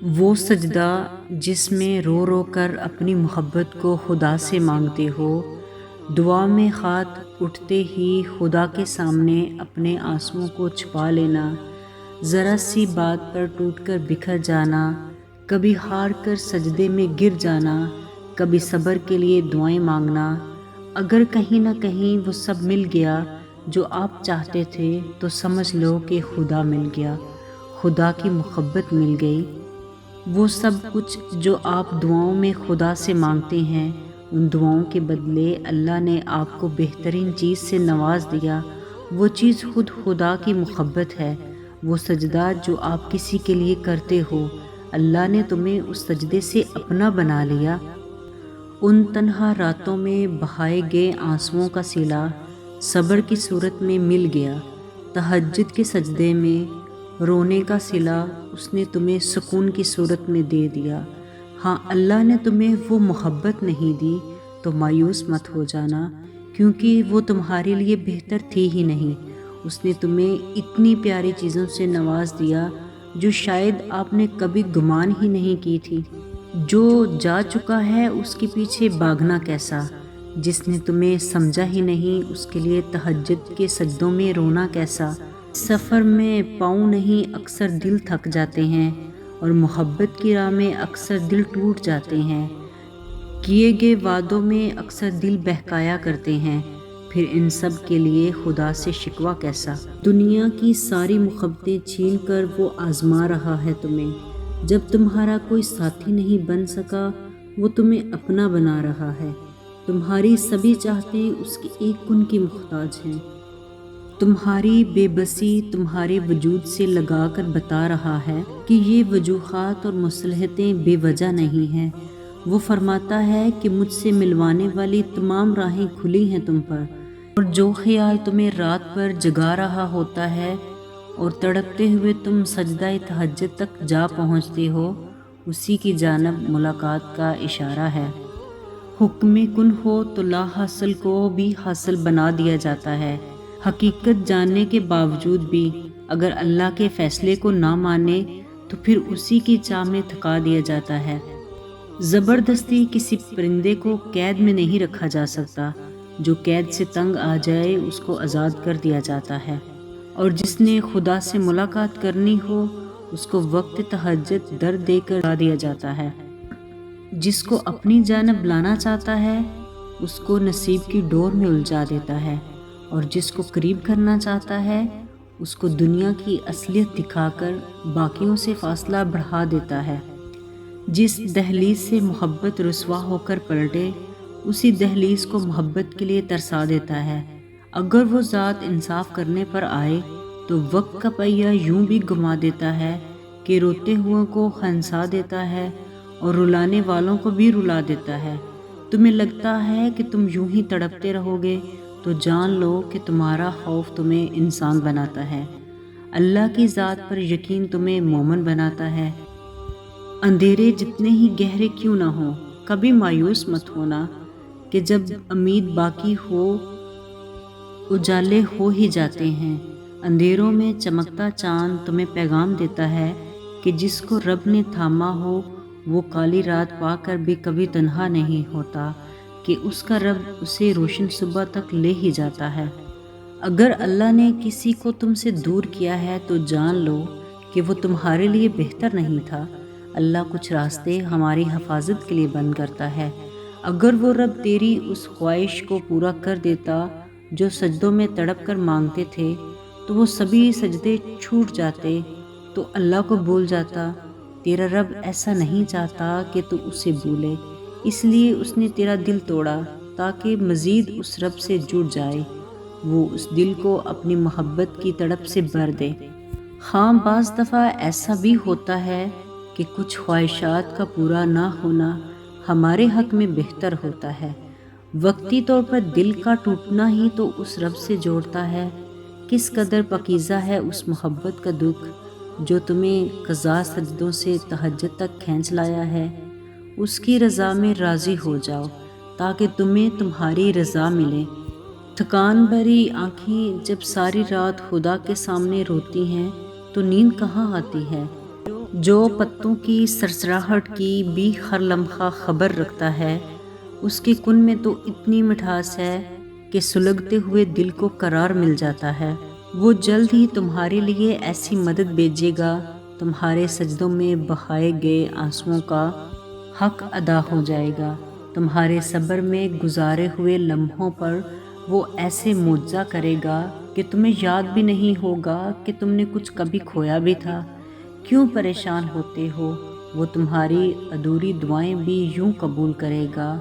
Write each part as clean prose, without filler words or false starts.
وہ سجدہ جس میں رو رو کر اپنی محبت کو خدا سے مانگتے ہو، دعا میں ہاتھ اٹھتے ہی خدا کے سامنے اپنے آنسوؤں کو چھپا لینا، ذرا سی بات پر ٹوٹ کر بکھر جانا، کبھی ہار کر سجدے میں گر جانا، کبھی صبر کے لیے دعائیں مانگنا۔ اگر کہیں نہ کہیں وہ سب مل گیا جو آپ چاہتے تھے تو سمجھ لو کہ خدا مل گیا، خدا کی محبت مل گئی۔ وہ سب کچھ جو آپ دعاؤں میں خدا سے مانگتے ہیں، ان دعاؤں کے بدلے اللہ نے آپ کو بہترین چیز سے نواز دیا۔ وہ چیز خود خدا کی محبت ہے۔ وہ سجدہ جو آپ کسی کے لیے کرتے ہو، اللہ نے تمہیں اس سجدے سے اپنا بنا لیا۔ ان تنہا راتوں میں بہائے گئے آنسوؤں کا سیلا صبر کی صورت میں مل گیا۔ تہجد کے سجدے میں رونے کا صلہ اس نے تمہیں سکون کی صورت میں دے دیا۔ ہاں، اللہ نے تمہیں وہ محبت نہیں دی تو مایوس مت ہو جانا، کیونکہ وہ تمہارے لیے بہتر تھی ہی نہیں۔ اس نے تمہیں اتنی پیاری چیزوں سے نواز دیا جو شاید آپ نے کبھی گمان ہی نہیں کی تھی۔ جو جا چکا ہے اس کے پیچھے بھاگنا کیسا، جس نے تمہیں سمجھا ہی نہیں اس کے لیے تہجد کے سجدوں میں رونا کیسا۔ سفر میں پاؤں نہیں اکثر دل تھک جاتے ہیں، اور محبت کی راہ میں اکثر دل ٹوٹ جاتے ہیں۔ کیے گئے وعدوں میں اکثر دل بہکایا کرتے ہیں، پھر ان سب کے لیے خدا سے شکوہ کیسا۔ دنیا کی ساری محبتیں چھین کر وہ آزما رہا ہے تمہیں۔ جب تمہارا کوئی ساتھی نہیں بن سکا، وہ تمہیں اپنا بنا رہا ہے۔ تمہاری سبھی چاہتیں اس کے ایک کن کی محتاج ہیں۔ تمہاری بے بسی تمہارے وجود سے لگا کر بتا رہا ہے کہ یہ وجوہات اور مصلحتیں بے وجہ نہیں ہیں۔ وہ فرماتا ہے کہ مجھ سے ملوانے والی تمام راہیں کھلی ہیں تم پر، اور جو خیال تمہیں رات بھر جگا رہا ہوتا ہے اور تڑپتے ہوئے تم سجدہ تہجد تک جا پہنچتے ہو، اسی کی جانب ملاقات کا اشارہ ہے۔ حکم کن ہو تو لا حاصل کو بھی حاصل بنا دیا جاتا ہے۔ حقیقت جاننے کے باوجود بھی اگر اللہ کے فیصلے کو نہ مانے تو پھر اسی کی چاہ میں تھکا دیا جاتا ہے۔ زبردستی کسی پرندے کو قید میں نہیں رکھا جا سکتا۔ جو قید سے تنگ آ جائے اس کو آزاد کر دیا جاتا ہے، اور جس نے خدا سے ملاقات کرنی ہو اس کو وقت تہجد در دے کر لا دیا جاتا ہے۔ جس کو اپنی جانب لانا چاہتا ہے اس کو نصیب کی ڈور میں الجھا دیتا ہے، اور جس کو قریب کرنا چاہتا ہے اس کو دنیا کی اصلیت دکھا کر باقیوں سے فاصلہ بڑھا دیتا ہے۔ جس دہلیز سے محبت رسوا ہو کر پلٹے، اسی دہلیز کو محبت کے لیے ترسا دیتا ہے۔ اگر وہ ذات انصاف کرنے پر آئے تو وقت کا پہیہ یوں بھی گھما دیتا ہے کہ روتے ہوئوں کو ہنسا دیتا ہے اور رلانے والوں کو بھی رلا دیتا ہے۔ تمہیں لگتا ہے کہ تم یوں ہی تڑپتے رہو گے تو جان لو کہ تمہارا خوف تمہیں انسان بناتا ہے، اللہ کی ذات پر یقین تمہیں مومن بناتا ہے۔ اندھیرے جتنے ہی گہرے کیوں نہ ہوں، کبھی مایوس مت ہونا کہ جب امید باقی ہو اجالے ہو ہی جاتے ہیں۔ اندھیروں میں چمکتا چاند تمہیں پیغام دیتا ہے کہ جس کو رب نے تھاما ہو وہ کالی رات پا کر بھی کبھی تنہا نہیں ہوتا، کہ اس کا رب اسے روشن صبح تک لے ہی جاتا ہے۔ اگر اللہ نے کسی کو تم سے دور کیا ہے تو جان لو کہ وہ تمہارے لیے بہتر نہیں تھا۔ اللہ کچھ راستے ہماری حفاظت کے لیے بند کرتا ہے۔ اگر وہ رب تیری اس خواہش کو پورا کر دیتا جو سجدوں میں تڑپ کر مانگتے تھے، تو وہ سبھی سجدے چھوٹ جاتے تو اللہ کو بھول جاتا۔ تیرا رب ایسا نہیں چاہتا کہ تو اسے بھولے، اس لیے اس نے تیرا دل توڑا تاکہ مزید اس رب سے جڑ جائے، وہ اس دل کو اپنی محبت کی تڑپ سے بھر دے۔ ہاں، بعض دفعہ ایسا بھی ہوتا ہے کہ کچھ خواہشات کا پورا نہ ہونا ہمارے حق میں بہتر ہوتا ہے۔ وقتی طور پر دل کا ٹوٹنا ہی تو اس رب سے جوڑتا ہے۔ کس قدر پاکیزہ ہے اس محبت کا دکھ جو تمہیں قضا سجدوں سے تہجد تک کھینچ لایا ہے۔ اس کی رضا میں راضی ہو جاؤ تاکہ تمہیں تمہاری رضا ملے۔ تھکان بھری آنکھیں جب ساری رات خدا کے سامنے روتی ہیں تو نیند کہاں آتی ہے۔ جو پتوں کی سرسراہٹ کی بھی ہر لمحہ خبر رکھتا ہے، اس کے کن میں تو اتنی مٹھاس ہے کہ سلگتے ہوئے دل کو قرار مل جاتا ہے۔ وہ جلد ہی تمہارے لیے ایسی مدد بھیجے گا، تمہارے سجدوں میں بہائے گئے آنسوؤں کا حق ادا ہو جائے گا، تمہارے صبر میں گزارے ہوئے لمحوں پر وہ ایسے معجزہ کرے گا کہ تمہیں یاد بھی نہیں ہوگا کہ تم نے کچھ کبھی کھویا بھی تھا۔ کیوں پریشان ہوتے ہو؟ وہ تمہاری ادھوری دعائیں بھی یوں قبول کرے گا۔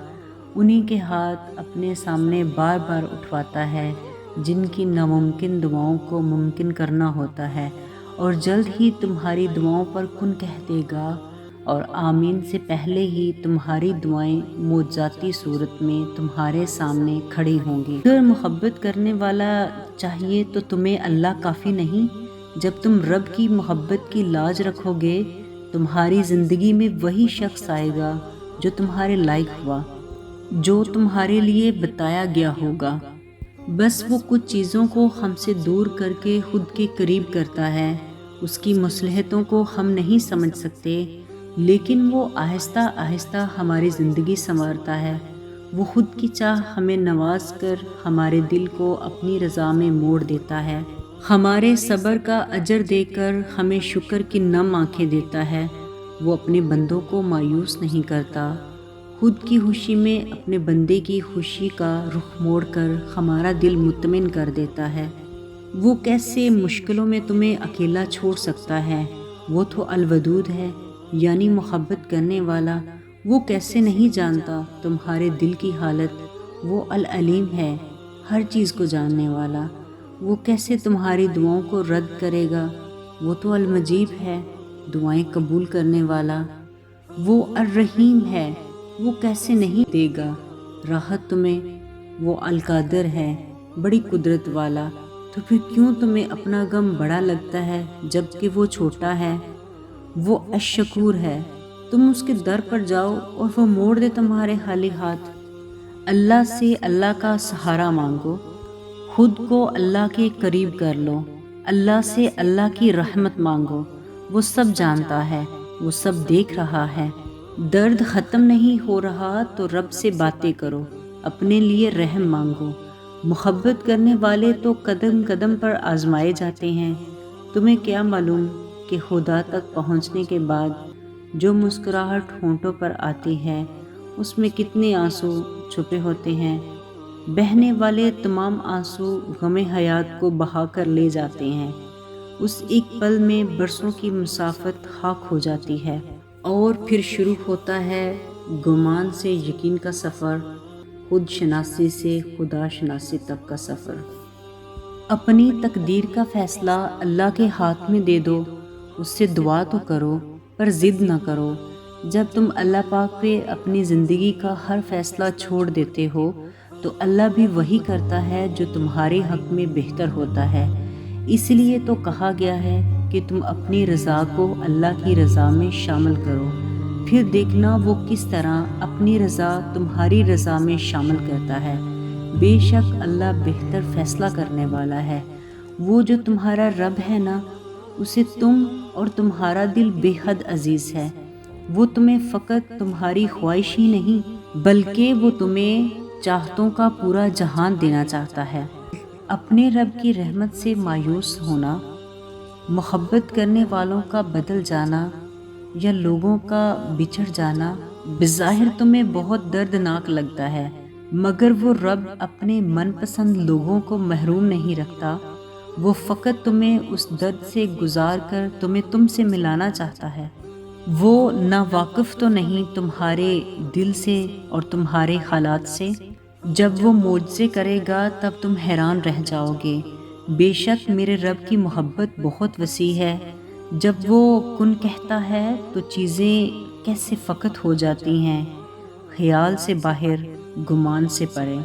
انہی کے ہاتھ اپنے سامنے بار بار اٹھواتا ہے جن کی ناممکن دعاؤں کو ممکن کرنا ہوتا ہے، اور جلد ہی تمہاری دعاؤں پر کن کہہ دے گا، اور آمین سے پہلے ہی تمہاری دعائیں معجزاتی صورت میں تمہارے سامنے کھڑی ہوں گی۔ اگر محبت کرنے والا چاہیے تو تمہیں اللہ کافی نہیں؟ جب تم رب کی محبت کی لاج رکھو گے، تمہاری زندگی میں وہی شخص آئے گا جو تمہارے لائق ہوا، جو تمہارے لیے بتایا گیا ہوگا۔ بس وہ کچھ چیزوں کو ہم سے دور کر کے خود کے قریب کرتا ہے۔ اس کی مصلحتوں کو ہم نہیں سمجھ سکتے، لیکن وہ آہستہ آہستہ ہماری زندگی سنوارتا ہے۔ وہ خود کی چاہ ہمیں نواز کر ہمارے دل کو اپنی رضا میں موڑ دیتا ہے، ہمارے صبر کا اجر دے کر ہمیں شکر کی نم آنکھیں دیتا ہے۔ وہ اپنے بندوں کو مایوس نہیں کرتا، خود کی خوشی میں اپنے بندے کی خوشی کا رخ موڑ کر ہمارا دل مطمئن کر دیتا ہے۔ وہ کیسے مشکلوں میں تمہیں اکیلا چھوڑ سکتا ہے؟ وہ تو الودود ہے، یعنی محبت کرنے والا۔ وہ کیسے نہیں جانتا تمہارے دل کی حالت؟ وہ العلیم ہے، ہر چیز کو جاننے والا۔ وہ کیسے تمہاری دعاؤں کو رد کرے گا؟ وہ تو المجیب ہے، دعائیں قبول کرنے والا۔ وہ الرحیم ہے، وہ کیسے نہیں دے گا راحت تمہیں؟ وہ القادر ہے، بڑی قدرت والا۔ تو پھر کیوں تمہیں اپنا غم بڑا لگتا ہے جبکہ وہ چھوٹا ہے؟ وہ الشکور ہے، تم اس کے در پر جاؤ اور وہ موڑ دے تمہارے خالی ہاتھ۔ اللہ سے اللہ کا سہارا مانگو، خود کو اللہ کے قریب کر لو، اللہ سے اللہ کی رحمت مانگو۔ وہ سب جانتا ہے، وہ سب دیکھ رہا ہے۔ درد ختم نہیں ہو رہا تو رب سے باتیں کرو، اپنے لیے رحم مانگو۔ محبت کرنے والے تو قدم قدم پر آزمائے جاتے ہیں۔ تمہیں کیا معلوم کہ خدا تک پہنچنے کے بعد جو مسکراہٹ ہونٹوں پر آتی ہے اس میں کتنے آنسو چھپے ہوتے ہیں۔ بہنے والے تمام آنسو غم حیات کو بہا کر لے جاتے ہیں۔ اس ایک پل میں برسوں کی مسافت خاک ہو جاتی ہے، اور پھر شروع ہوتا ہے گمان سے یقین کا سفر، خود شناسی سے خدا شناسی تک کا سفر۔ اپنی تقدیر کا فیصلہ اللہ کے ہاتھ میں دے دو، اس سے دعا تو کرو پر ضد نہ کرو۔ جب تم اللہ پاک پہ اپنی زندگی کا ہر فیصلہ چھوڑ دیتے ہو تو اللہ بھی وہی کرتا ہے جو تمہارے حق میں بہتر ہوتا ہے۔ اس لیے تو کہا گیا ہے کہ تم اپنی رضا کو اللہ کی رضا میں شامل کرو، پھر دیکھنا وہ کس طرح اپنی رضا تمہاری رضا میں شامل کرتا ہے۔ بے شک اللہ بہتر فیصلہ کرنے والا ہے۔ وہ جو تمہارا رب ہے نا، اسے تم اور تمہارا دل بے حد عزیز ہے۔ وہ تمہیں فقط تمہاری خواہش ہی نہیں بلکہ وہ تمہیں چاہتوں کا پورا جہان دینا چاہتا ہے۔ اپنے رب کی رحمت سے مایوس ہونا، محبت کرنے والوں کا بدل جانا یا لوگوں کا بچھڑ جانا بظاہر تمہیں بہت دردناک لگتا ہے، مگر وہ رب اپنے من پسند لوگوں کو محروم نہیں رکھتا۔ وہ فقط تمہیں اس درد سے گزار کر تمہیں تم سے ملانا چاہتا ہے۔ وہ ناواقف تو نہیں تمہارے دل سے اور تمہارے حالات سے۔ جب وہ معجزے کرے گا تب تم حیران رہ جاؤ گے۔ بے شک میرے رب کی محبت بہت وسیع ہے۔ جب وہ کن کہتا ہے تو چیزیں کیسے فقط ہو جاتی ہیں، خیال سے باہر، گمان سے پرے۔